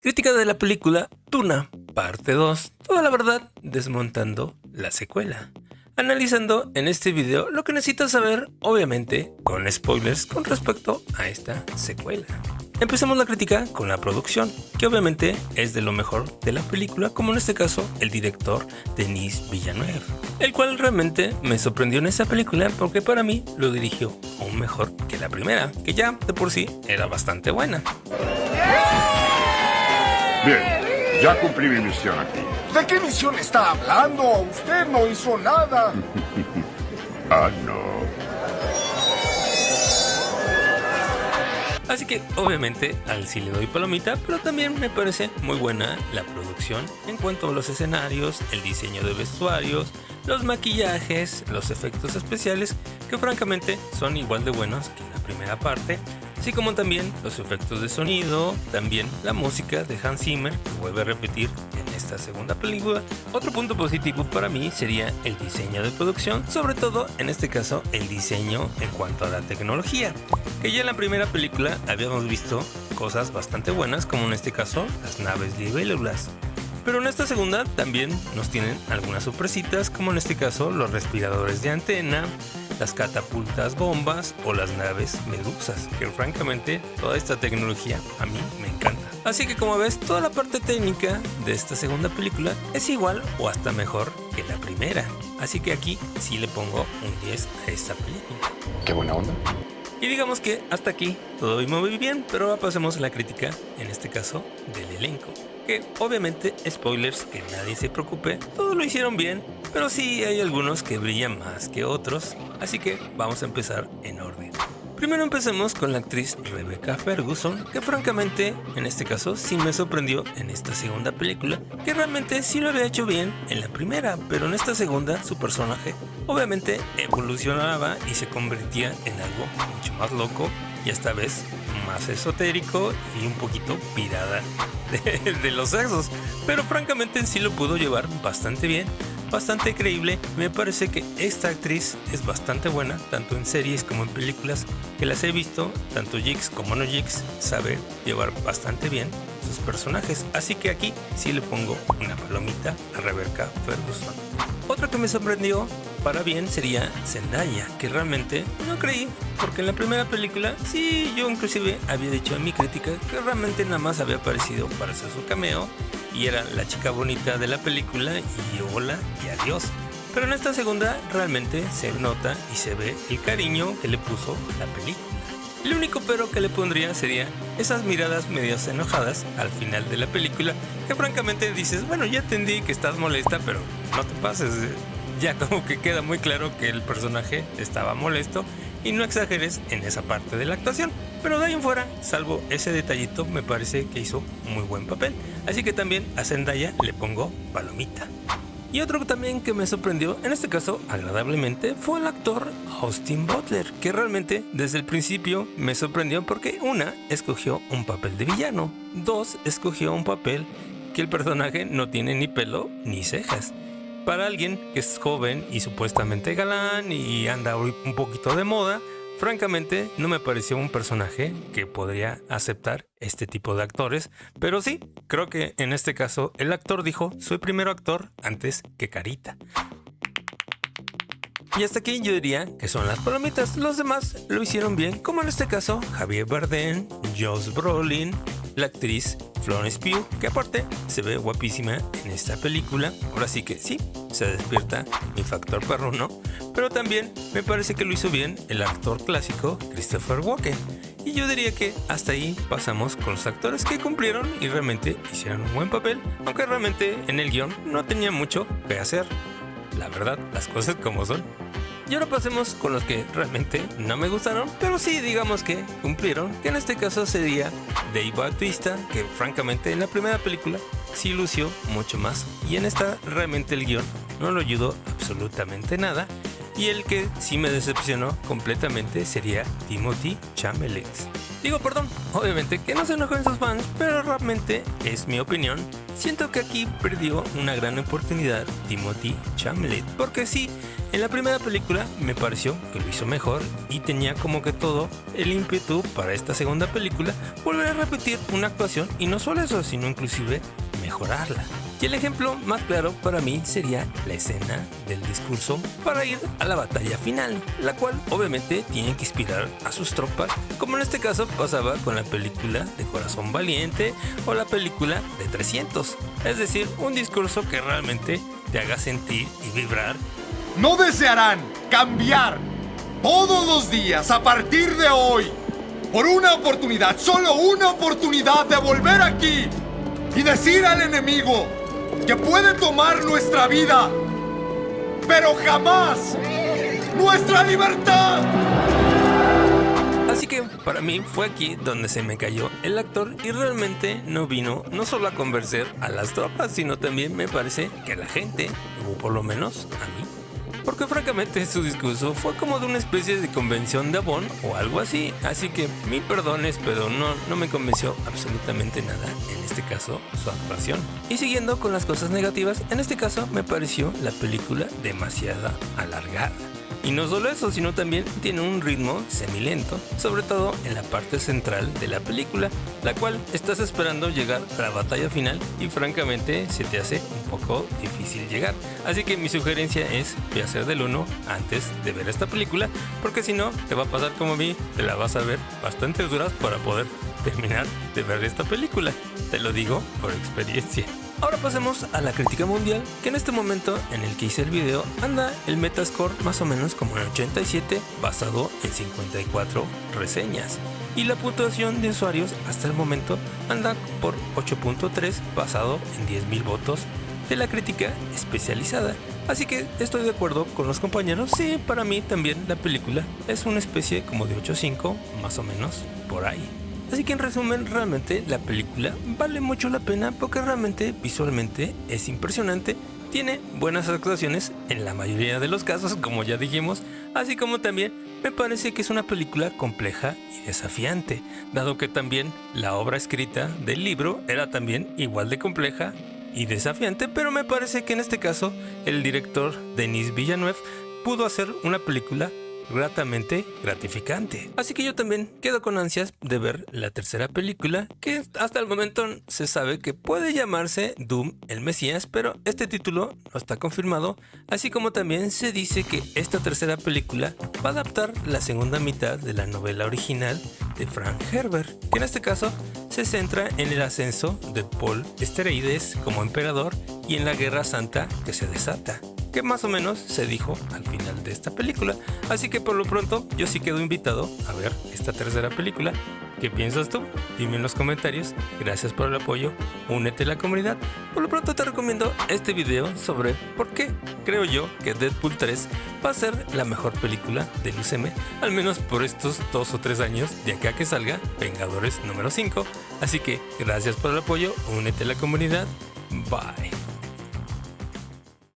Crítica de la película Duna, parte 2. Toda la verdad desmontando la secuela. Analizando en este video lo que necesitas saber, obviamente con spoilers con respecto a esta secuela. Empezamos la crítica con la producción, que obviamente es de lo mejor de la película, como en este caso el director Denis Villeneuve, el cual realmente me sorprendió en esta película porque para mí lo dirigió aún mejor que la primera, que ya de por sí era bastante buena. Bien, ya cumplí mi misión aquí. ¿De qué misión está hablando? Usted no hizo nada. Ah, no. Así que obviamente al sí le doy palomita, pero también me parece muy buena la producción en cuanto a los escenarios, el diseño de vestuarios, los maquillajes, los efectos especiales, que francamente son igual de buenos que en la primera parte, así como también los efectos de sonido, también la música de Hans Zimmer, que vuelve a repetir en esta segunda película. Otro punto positivo para mí sería el diseño de producción, sobre todo en este caso el diseño en cuanto a la tecnología, que ya en la primera película habíamos visto cosas bastante buenas, como en este caso las naves libélulas. Pero en esta segunda también nos tienen algunas sorpresitas, como en este caso los respiradores de antena, las catapultas bombas o las naves medusas, que francamente toda esta tecnología a mí me encanta. Así que como ves, toda la parte técnica de esta segunda película es igual o hasta mejor que la primera. Así que aquí sí le pongo un 10 a esta película. Qué buena onda. Y digamos que hasta aquí todo iba muy bien, pero ahora pasemos a la crítica, en este caso del elenco. Que obviamente, spoilers, que nadie se preocupe, todos lo hicieron bien, pero sí hay algunos que brillan más que otros, así que vamos a empezar en orden. Primero empecemos con la actriz Rebecca Ferguson, que francamente en este caso sí me sorprendió en esta segunda película, que realmente sí lo había hecho bien en la primera, pero en esta segunda su personaje obviamente evolucionaba y se convertía en algo mucho más loco y esta vez más esotérico y un poquito pirada de los sexos, pero francamente sí lo pudo llevar bastante bien, bastante creíble. Me parece que esta actriz es bastante buena, tanto en series como en películas que las he visto, tanto Jigs como no Jigs, sabe llevar bastante bien sus personajes, así que aquí sí le pongo una palomita a Rebecca Ferguson. Otra que me sorprendió para bien sería Zendaya, que realmente no creí, porque en la primera película sí, yo inclusive había dicho en mi crítica que realmente nada más había aparecido para hacer su cameo y era la chica bonita de la película y hola y adiós. Pero en esta segunda realmente se nota y se ve el cariño que le puso la película. El único pero que le pondría sería esas miradas medias enojadas al final de la película, que francamente dices, bueno, ya entendí que estás molesta, pero no te pases. Ya como que queda muy claro que el personaje estaba molesto y no exageres en esa parte de la actuación. Pero de ahí en fuera, salvo ese detallito, me parece que hizo muy buen papel. Así que también a Zendaya le pongo palomita. Y otro también que me sorprendió, en este caso agradablemente, fue el actor Austin Butler, que realmente desde el principio me sorprendió porque una, escogió un papel de villano, dos, escogió un papel que el personaje no tiene ni pelo ni cejas. Para alguien que es joven y supuestamente galán y anda un poquito de moda, francamente no me pareció un personaje que podría aceptar este tipo de actores, pero sí, creo que en este caso el actor dijo, soy primero actor antes que carita. Y hasta aquí yo diría que son las palomitas. Los demás lo hicieron bien, como en este caso Javier Bardem, Josh Brolin, la actriz Florence Pugh, que aparte se ve guapísima en esta película. Ahora sí que sí, se despierta mi factor perruno, pero también me parece que lo hizo bien el actor clásico Christopher Walken. Y yo diría que hasta ahí pasamos con los actores que cumplieron y realmente hicieron un buen papel, aunque realmente en el guión no tenía mucho que hacer. La verdad, las cosas como son. Y ahora pasemos con los que realmente no me gustaron, pero sí digamos que cumplieron, que en este caso sería Dave Bautista, que francamente en la primera película sí lució mucho más y en esta realmente el guión no lo ayudó absolutamente nada. Y el que sí me decepcionó completamente sería Timothée Chalamet. Digo, perdón, obviamente que no se enojen sus fans, pero realmente es mi opinión. Siento que aquí perdió una gran oportunidad Timothée Chalamet, porque sí, en la primera película me pareció que lo hizo mejor y tenía como que todo el ímpetu para esta segunda película volver a repetir una actuación y no solo eso, sino inclusive mejorarla. Y el ejemplo más claro para mí sería la escena del discurso para ir a la batalla final, la cual obviamente tiene que inspirar a sus tropas, como en este caso pasaba con la película de Corazón Valiente o la película de 300. Es decir, un discurso que realmente te haga sentir y vibrar. No desearán cambiar todos los días a partir de hoy por una oportunidad, solo una oportunidad de volver aquí y decir al enemigo que puede tomar nuestra vida, pero jamás nuestra libertad. Así que para mí fue aquí donde se me cayó el actor y realmente no vino no solo a convencer a las tropas, sino también me parece que a la gente, o por lo menos a mí. Porque francamente su discurso fue como de una especie de convención de Avon o algo así. Así que mi perdones, pero no me convenció absolutamente nada, en este caso su actuación. Y siguiendo con las cosas negativas, en este caso me pareció la película demasiado alargada. Y no solo eso, sino también tiene un ritmo semilento, sobre todo en la parte central de la película, la cual estás esperando llegar a la batalla final y francamente se te hace un poco difícil llegar. Así que mi sugerencia es ve a hacer del 1 antes de ver esta película, porque si no te va a pasar como a mí, te la vas a ver bastante duras para poder terminar de ver esta película. Te lo digo por experiencia. Ahora pasemos a la crítica mundial, que en este momento en el que hice el video anda el Metascore más o menos como en 87, basado en 54 reseñas. Y la puntuación de usuarios hasta el momento anda por 8.3, basado en 10.000 votos de la crítica especializada. Así que estoy de acuerdo con los compañeros, sí, para mí también la película es una especie como de 8.5, más o menos por ahí. Así que en resumen, realmente la película vale mucho la pena porque realmente visualmente es impresionante, tiene buenas actuaciones en la mayoría de los casos, como ya dijimos, así como también me parece que es una película compleja y desafiante, dado que también la obra escrita del libro era también igual de compleja y desafiante, pero me parece que en este caso el director Denis Villeneuve pudo hacer una película gratamente gratificante. Así que yo también quedo con ansias de ver la tercera película, que hasta el momento se sabe que puede llamarse Doom el Mesías, pero este título no está confirmado, así como también se dice que esta tercera película va a adaptar la segunda mitad de la novela original de Frank Herbert, que en este caso se centra en el ascenso de Paul Atreides como emperador y en la Guerra Santa que se desata, que más o menos se dijo al final de esta película. Así que por lo pronto yo sí quedo invitado a ver esta tercera película. ¿Qué piensas tú? Dime en los comentarios. Gracias por el apoyo, únete a la comunidad. Por lo pronto te recomiendo este video sobre por qué creo yo que Deadpool 3 va a ser la mejor película del UCM, al menos por estos 2 o 3 años de acá que salga Vengadores número 5. Así que gracias por el apoyo, únete a la comunidad. Bye.